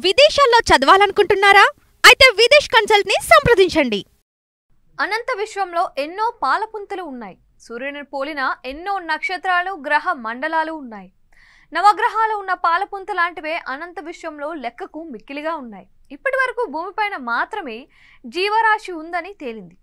విదేశాల్లో చదవాలనుకుంటున్నారా? అయితే విదేశ్ కన్సల్ట్ ని సంప్రదించండి. అనంత విశ్వంలో ఎన్నో పాలపుంతలు ఉన్నాయి. సూర్యుని పోలిన ఎన్నో నక్షత్రాలు, గ్రహ మండలాలు ఉన్నాయి. నవగ్రహాలు ఉన్న పాలపుంత లాంటివే అనంత విశ్వంలో లెక్కకు మిక్కిలిగా ఉన్నాయి. ఇప్పటివరకు భూమిపైన మాత్రమే జీవరాశి ఉందని తేలింది.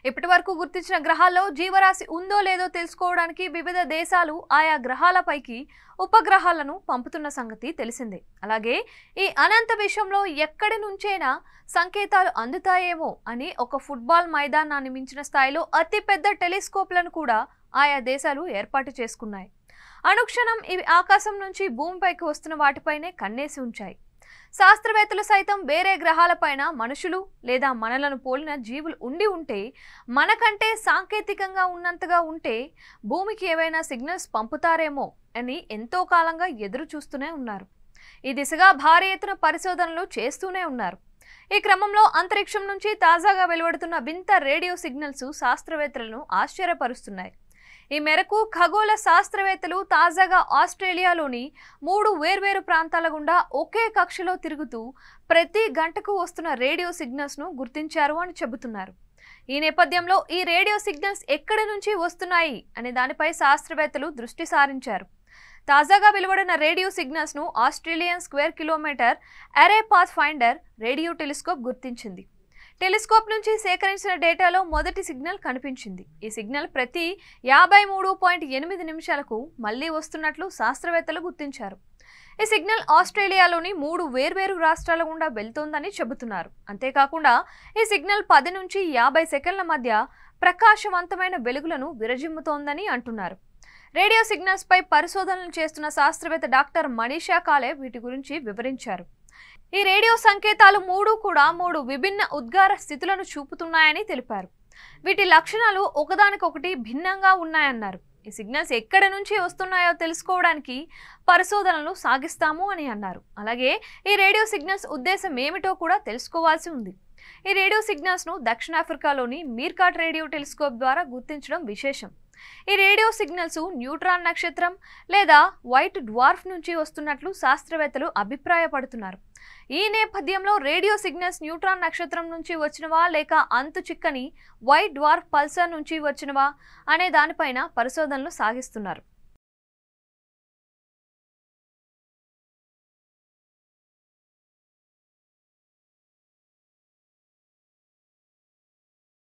ఇప్పటివరకు గుర్తించిన గ్రహాల్లో జీవరాశి ఉందో లేదో తెలుసుకోవడానికి వివిధ దేశాలు ఆయా గ్రహాలపైకి ఉపగ్రహాలను పంపుతున్న సంగతి తెలిసిందే. అలాగే ఈ అనంత విశ్వంలో ఎక్కడి నుంచైనా సంకేతాలు అందుతాయేమో అని ఒక ఫుట్బాల్ మైదానాన్ని మించిన స్థాయిలో అతిపెద్ద టెలిస్కోప్లను కూడా ఆయా దేశాలు ఏర్పాటు చేసుకున్నాయి. అనుక్షణం ఇవి ఆకాశం నుంచి భూమిపైకి వస్తున్న వాటిపైనే కన్నేసి ఉంచాయి. శాస్త్రవేత్తలు సైతం వేరే గ్రహాలపైన మనుషులు లేదా మనలను పోలిన జీవులు ఉంటే మనకంటే సాంకేతికంగా ఉన్నంతగా ఉంటే భూమికి ఏవైనా సిగ్నల్స్ పంపుతారేమో అని ఎంతో కాలంగా ఎదురు చూస్తూనే ఉన్నారు. ఈ దిశగా భారీ ఎత్తున పరిశోధనలు చేస్తూనే ఉన్నారు. ఈ క్రమంలో అంతరిక్షం నుంచి తాజాగా వెలువడుతున్న వింత రేడియో సిగ్నల్స్ శాస్త్రవేత్తలను ఆశ్చర్యపరుస్తున్నాయి. ఈ మేరకు ఖగోళ శాస్త్రవేత్తలు తాజాగా ఆస్ట్రేలియాలోని 3 వేర్వేరు ప్రాంతాల గుండా ఒకే కక్షలో తిరుగుతూ ప్రతి గంటకు వస్తున్న రేడియో సిగ్నల్స్ ను గుర్తించారు అని చెబుతున్నారు. ఈ నేపథ్యంలో ఈ రేడియో సిగ్నల్స్ ఎక్కడి నుంచి వస్తున్నాయి అనే దానిపై శాస్త్రవేత్తలు దృష్టి సారించారు. తాజాగా వెలువడిన రేడియో సిగ్నల్స్ ను ఆస్ట్రేలియన్ స్క్వేర్ కిలోమీటర్ అరే పాత్ ఫైండర్ రేడియో టెలిస్కోప్ గుర్తించింది. టెలిస్కోప్ నుంచి సేకరించిన డేటాలో మొదటి సిగ్నల్ కనిపించింది. ఈ సిగ్నల్ ప్రతి 53.8 నిమిషాలకు మళ్లీ వస్తున్నట్లు శాస్త్రవేత్తలు గుర్తించారు. ఈ సిగ్నల్ ఆస్ట్రేలియాలోని 3 వేర్వేరు రాష్ట్రాల గుండా వెళ్తోందని చెబుతున్నారు. అంతేకాకుండా ఈ సిగ్నల్ 10 నుంచి 50 సెకండ్ల మధ్య ప్రకాశవంతమైన వెలుగులను విరజిమ్ముతోందని అంటున్నారు. రేడియో సిగ్నల్స్ పై పరిశోధనలు చేస్తున్న శాస్త్రవేత్త డాక్టర్ మనీషా కాలే వీటి గురించి వివరించారు. ఈ రేడియో సంకేతాలు 3 విభిన్న ఉద్గార స్థితులను చూపుతున్నాయని తెలిపారు. వీటి లక్షణాలు ఒకదానికొకటి భిన్నంగా ఉన్నాయన్నారు. ఈ సిగ్నల్స్ ఎక్కడి నుంచి వస్తున్నాయో తెలుసుకోవడానికి పరిశోధనలు సాగిస్తాము అని అన్నారు. అలాగే ఈ రేడియో సిగ్నల్స్ ఉద్దేశం ఏమిటో కూడా తెలుసుకోవాల్సి ఉంది. ఈ రేడియో సిగ్నల్స్ ను దక్షిణాఫ్రికాలోని మీర్కాట్ రేడియో టెలిస్కోప్ ద్వారా గుర్తించడం విశేషం. ఈ రేడియో సిగ్నల్స్ న్యూట్రాన్ నక్షత్రం లేదా వైట్ డ్వార్ఫ్ నుంచి వస్తున్నట్లు శాస్త్రవేత్తలు అభిప్రాయపడుతున్నారు. ఈ నేపథ్యంలో రేడియో సిగ్నల్స్ న్యూట్రాన్ నక్షత్రం నుంచి వచ్చినవా లేక అంతు చిక్కని వైట్ డ్వార్ఫ్ పల్సర్ నుంచి వచ్చినవా అనే దానిపైన పరిశోధనలు సాగిస్తున్నారు.